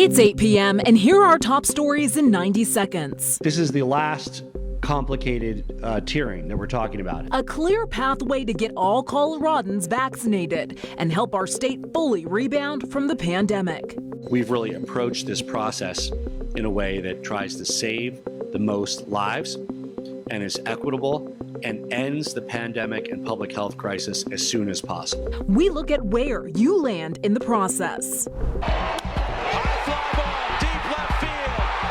It's 8 p.m. and here are our top stories in 90 seconds. This is the last complicated tiering that we're talking about. A clear pathway to get all Coloradans vaccinated and help our state fully rebound from the pandemic. We've really approached this process in a way that tries to save the most lives and is equitable and ends the pandemic and public health crisis as soon as possible. We look at where you land in the process.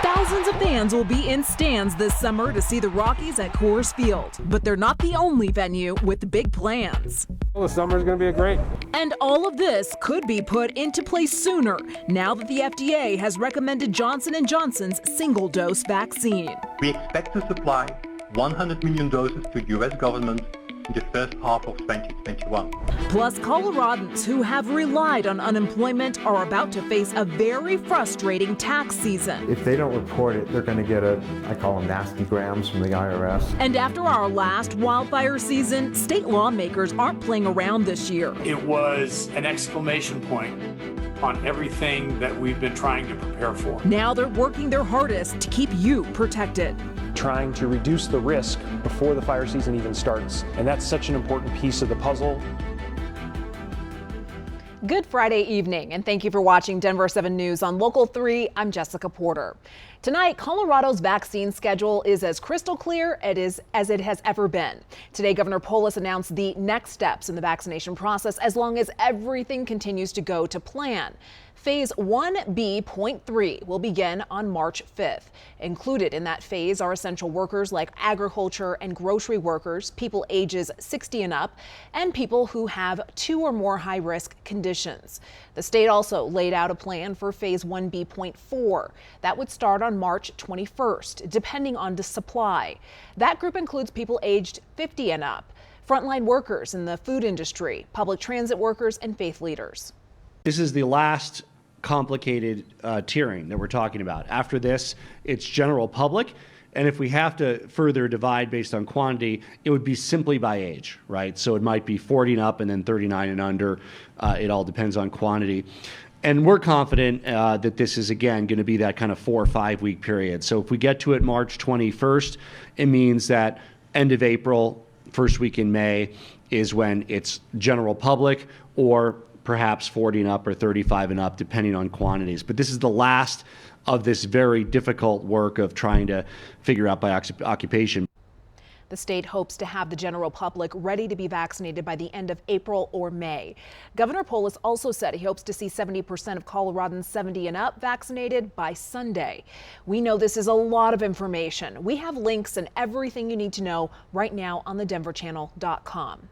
Thousands of fans will be in stands this summer to see the Rockies at Coors Field, but they're not the only venue with big plans. Well, the summer is going to be great. And all of this could be put into place sooner now that the FDA has recommended Johnson & Johnson's single-dose vaccine. We expect to supply 100 million doses to the U.S. government in the first half of 2021. Plus, Coloradans who have relied on unemployment are about to face a very frustrating tax season. If they don't report it, they're going to get I call them nasty grams from the IRS. And after our last wildfire season, state lawmakers aren't playing around this year. It was an exclamation point on everything that we've been trying to prepare for. Now they're working their hardest to keep you protected. Trying to reduce the risk before the fire season even starts. And that's such an important piece of the puzzle. Good Friday evening, and thank you for watching Denver7 News on Local 3. I'm Jessica Porter. Tonight, Colorado's vaccine schedule is as crystal clear as it has ever been. Today, Governor Polis announced the next steps in the vaccination process as long as everything continues to go to plan. Phase 1B.3 will begin on March 5th. Included in that phase are essential workers like agriculture and grocery workers, people ages 60 and up, and people who have 2 or more high-risk conditions. The state also laid out a plan for Phase 1B.4. That would start on March 21st, depending on the supply. That group includes people aged 50 and up, frontline workers in the food industry, public transit workers, and faith leaders. This is the last complicated tiering that we're talking about. After this, it's general public. And if we have to further divide based on quantity, it would be simply by age, right? So it might be 40 and up and then 39 and under. It all depends on quantity. And we're confident that this is, again, going to be that kind of 4 or 5 week period. So if we get to it March 21st, it means that end of April, first week in May is when it's general public, or perhaps 40 and up or 35 and up, depending on quantities. But this is the last of this very difficult work of trying to figure out by occupation. The state hopes to have the general public ready to be vaccinated by the end of April or May. Governor Polis also said he hopes to see 70% of Coloradans 70 and up vaccinated by Sunday. We know this is a lot of information. We have links and everything you need to know right now on thedenverchannel.com.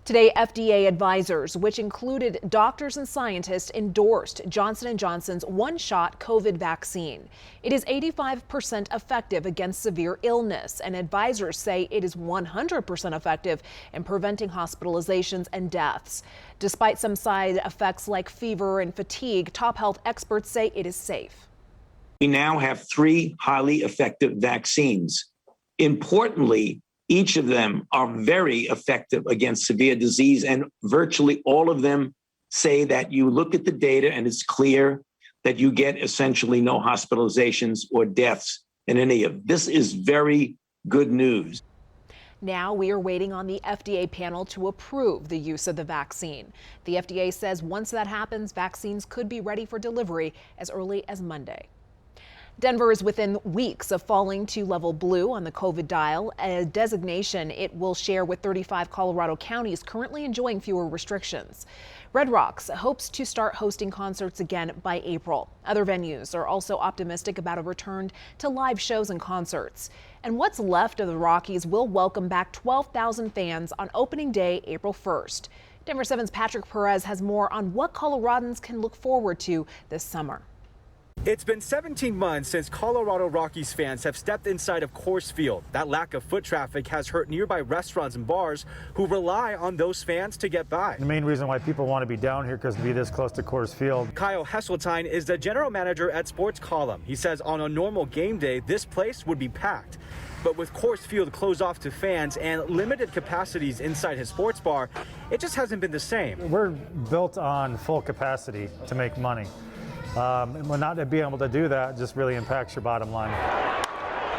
Today, FDA advisors, which included doctors and scientists, endorsed Johnson & Johnson's one-shot COVID vaccine. It is 85% effective against severe illness, and advisors say it is 100% effective in preventing hospitalizations and deaths. Despite some side effects like fever and fatigue, top health experts say it is safe. We now have 3 highly effective vaccines. Importantly, each of them are very effective against severe disease, and virtually all of them say that you look at the data and it's clear that you get essentially no hospitalizations or deaths in any of this. Is very good news. Now we are waiting on the FDA panel to approve the use of the vaccine. The FDA says once that happens, vaccines could be ready for delivery as early as Monday. Denver is within weeks of falling to level blue on the COVID dial, a designation it will share with 35 Colorado counties currently enjoying fewer restrictions. Red Rocks hopes to start hosting concerts again by April. Other venues are also optimistic about a return to live shows and concerts. And what's left of the Rockies will welcome back 12,000 fans on opening day, April 1st. Denver7's Patrick Perez has more on what Coloradans can look forward to this summer. It's been 17 months since Colorado Rockies fans have stepped inside of Coors Field. That lack of foot traffic has hurt nearby restaurants and bars who rely on those fans to get by. The main reason why people want to be down here because to be this close to Coors Field. Kyle Hesseltine is the general manager at Sports Column. He says on a normal game day, this place would be packed. But with Coors Field closed off to fans and limited capacities inside his sports bar, it just hasn't been the same. We're built on full capacity to make money. And when not being able to do that just really impacts your bottom line.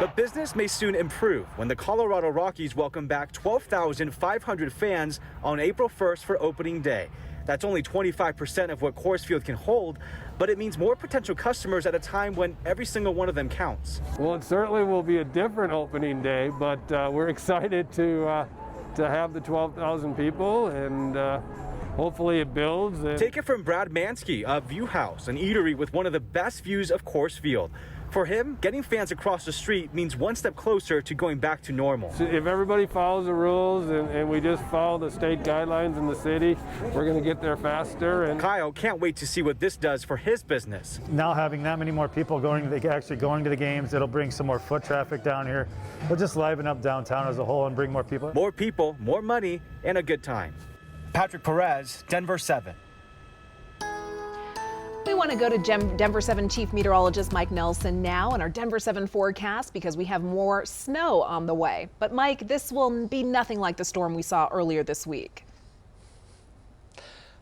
But business may soon improve when the Colorado Rockies welcome back 12,500 fans on April 1st for opening day. That's only 25% of what Coors Field can hold, but it means more potential customers at a time when every single one of them counts. Well, it certainly will be a different opening day, but we're excited to have the 12,000 people, and hopefully it builds. Take it from Brad Mansky of View House, an eatery with one of the best views of Coors Field. For him, getting fans across the street means one step closer to going back to normal. So if everybody follows the rules and we just follow the state guidelines in the city, we're going to get there faster. And Kyle can't wait to see what this does for his business. Now having that many more people actually going to the games, it'll bring some more foot traffic down here. It'll just liven up downtown as a whole and bring more people. More people, more money, and a good time. Patrick Perez, Denver7. We want to go to Denver7 Chief Meteorologist Mike Nelson now and our Denver7 forecast because we have more snow on the way. But Mike, this will be nothing like the storm we saw earlier this week.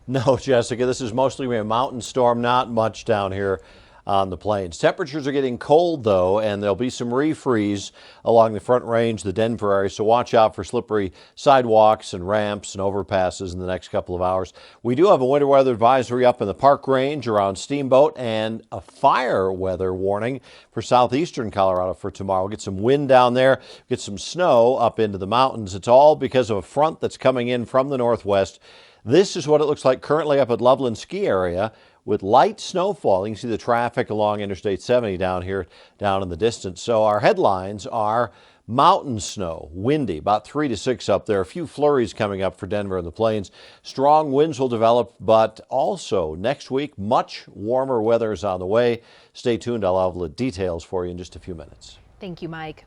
No, Jessica, this is mostly a mountain storm, not much down here on the plains. Temperatures are getting cold, though, and there'll be some refreeze along the Front Range, the Denver area, so watch out for slippery sidewalks and ramps and overpasses in the next couple of hours. We do have a winter weather advisory up in the Park Range around Steamboat and a fire weather warning for southeastern Colorado for tomorrow. We'll get some wind down there, get some snow up into the mountains. It's all because of a front that's coming in from the northwest. This is what it looks like currently up at Loveland Ski Area, with light snowfall. You can see the traffic along Interstate 70 down here, down in the distance. So our headlines are mountain snow, windy, about 3 to 6 up there. A few flurries coming up for Denver and the plains. Strong winds will develop, but also next week, much warmer weather is on the way. Stay tuned. I'll have the details for you in just a few minutes. Thank you, Mike.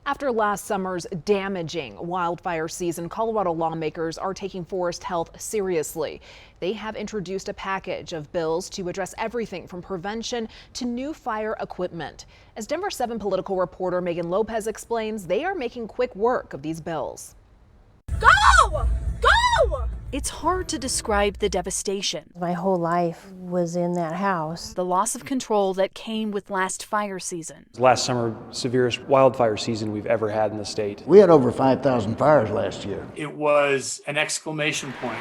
After last summer's damaging wildfire season, Colorado lawmakers are taking forest health seriously. They have introduced a package of bills to address everything from prevention to new fire equipment. As Denver7 political reporter Megan Lopez explains, they are making quick work of these bills. Go! Go! It's hard to describe the devastation. My whole life was in that house. The loss of control that came with last fire season. Last summer, severest wildfire season we've ever had in the state. We had over 5,000 fires last year. It was an exclamation point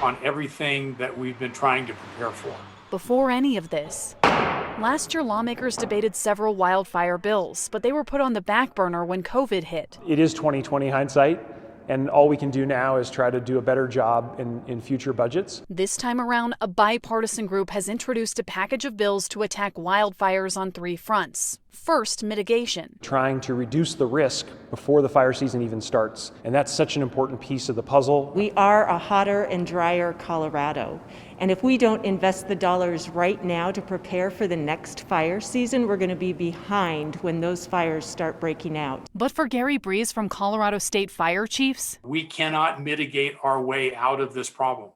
on everything that we've been trying to prepare for. Before any of this, last year lawmakers debated several wildfire bills, but they were put on the back burner when COVID hit. It is 2020 hindsight. And all we can do now is try to do a better job in future budgets. This time around, a bipartisan group has introduced a package of bills to attack wildfires on 3 fronts. First, mitigation. Trying to reduce the risk before the fire season even starts. And that's such an important piece of the puzzle. We are a hotter and drier Colorado. And if we don't invest the dollars right now to prepare for the next fire season, we're going to be behind when those fires start breaking out. But for Gary Breeze from Colorado State Fire Chiefs, we cannot mitigate our way out of this problem.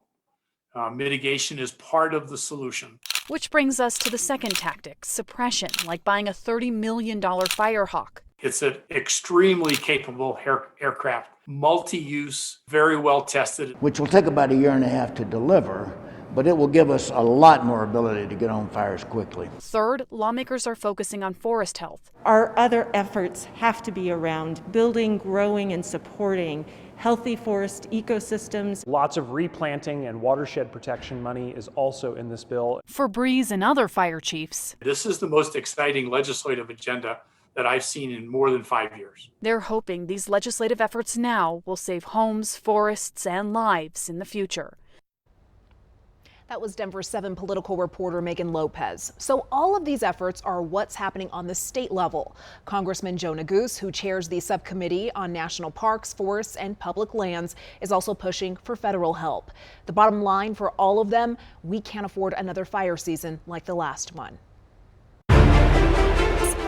Mitigation is part of the solution. Which brings us to the second tactic, suppression, like buying a $30 million Firehawk. It's an extremely capable aircraft, multi-use, very well tested. Which will take about 1.5 years to deliver, but it will give us a lot more ability to get on fires quickly. Third, lawmakers are focusing on forest health. Our other efforts have to be around building, growing, and supporting healthy forest ecosystems. Lots of replanting and watershed protection money is also in this bill. For Breeze and other fire chiefs, this is the most exciting legislative agenda that I've seen in more than 5 years. They're hoping these legislative efforts now will save homes, forests, and lives in the future. That was Denver7 political reporter Megan Lopez. So all of these efforts are what's happening on the state level. Congressman Joe Neguse, who chairs the subcommittee on national parks, forests, and public lands, is also pushing for federal help. The bottom line for all of them, we can't afford another fire season like the last one.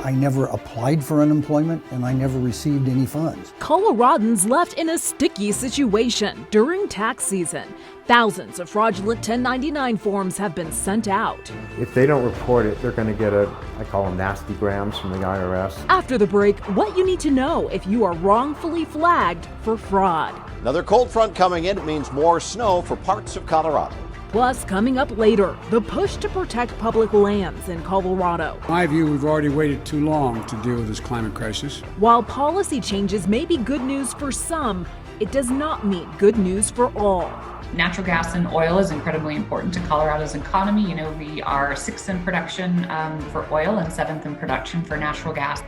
I never applied for unemployment and I never received any funds. Coloradans left in a sticky situation during tax season. Thousands of fraudulent 1099 forms have been sent out. If they don't report it, they're going to get I call them nasty grams from the IRS. After the break, what you need to know if you are wrongfully flagged for fraud. Another cold front coming in. It means more snow for parts of Colorado. Plus, coming up later, the push to protect public lands in Colorado. In my view, we've already waited too long to deal with this climate crisis. While policy changes may be good news for some, it does not mean good news for all. Natural gas and oil is incredibly important to Colorado's economy. You know, we are 6th in production for oil and 7th in production for natural gas.